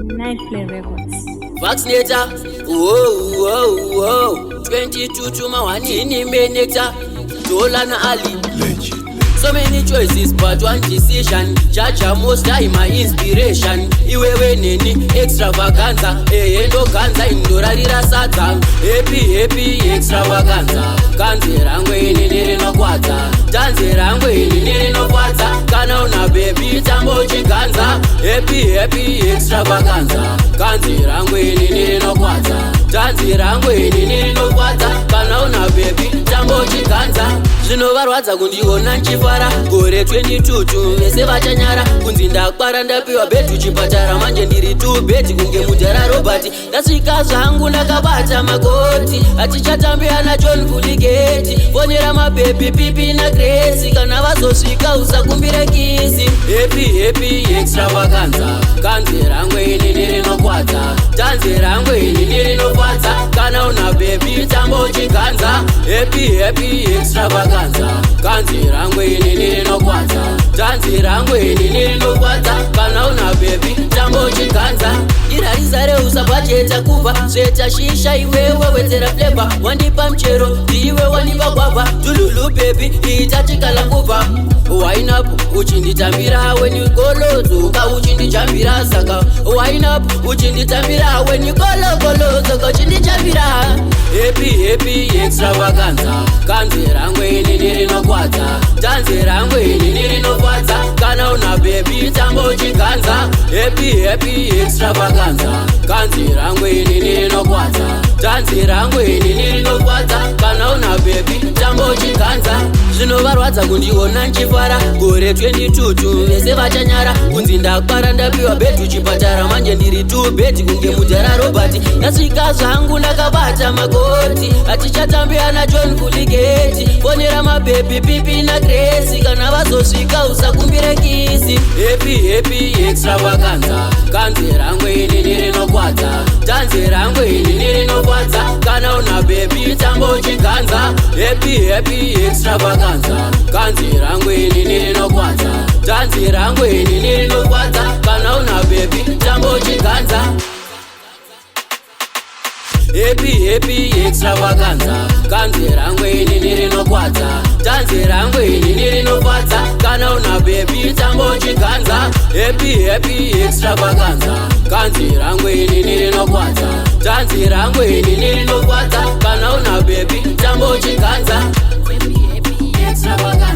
Nightplay Records. Vaccinator, whoa, 22 to my one in Meneta, Dolan Ali. So many choices, but one decision. Jaja most time my inspiration. Iwewe nini extravaganza. Endo kanza indorarira sata. Happy extravaganza. Kanzi rangwe nini no kwata. Tanzi rangwe nini no kwata. Kana una baby tambo chiganza. Happy extravaganza. Kanzi rangwe nini no kwata. Tanzi rangwe nini no kwata. Kana una baby tambo chiganza. Zvinovarwadza kundiona nchifara gore 22 vese vachanyara kunzi ndakwara ndapiwa bhedhu chipatara manje ndiri 2 bhedhi kunge mudhara Robert ndasvika zvangu ndakabata magoti hatichatambiana John Vuligeti fonera mabhebi Pipi na Grace kana vazosvika usakumbire kisi happy extravaganza kanzi rangwe ini rinokwata tanzi rangwe ini rinofadza kana una bhebi tambo chiganza happy extravaganza kanzi rangwe ini rinokwata tanzi rangwe ini rinofadza kana una bhebi tambo chiganza irarizare usabacheta kuva sveta shisha iwewe wetera flavor wandipa mchero ndiwe wandipa gwagwa tululu baby itachikala kuva wine up uchinditambira when you golozoka uchindijambira saka wine up uchinditambira when you golozoka uchindijambira happy extravaganza kanzi rangwe ini rinokwata tanzi rangwe ini rinofadza kana una baby tambo chiganza happy extravaganza kanzi rangwe ini rinokwata tanzi rangwe ini rinofadza kana una baby tambo chiganza zvinovarwadza kundiona nchifara gore 22 vese vachanyara kunzi ndakwara ndapiwa bhedhu chipatara manje ndiri 2 bhedhi kunge mudhara Robert ndasvika zvangu ndakabata magoti hatichatambiana John Vuligeti fonera mabhebi Pipi na Grace kana vazosvika usakumbire kisi happy extravaganza kanzi rangwe ini rinokwata tanzi rangwe ini rinofadza kana una bhebi tambo chiganza happy extravaganza kanzi rangwe ini rinokwata tanzi rangwe ini rinofadza kana una bhebi tambo chiganza happy extravaganza kanzi rangwe ini rinokwata tanzi rangwe ini rinofadza kana una bhebi tambo chiganza happy extravaganza kanzi rangwe ini rinokwata tanzi rangwe ini rinofadza kana una bhebi tambo chiganza happy extravaganza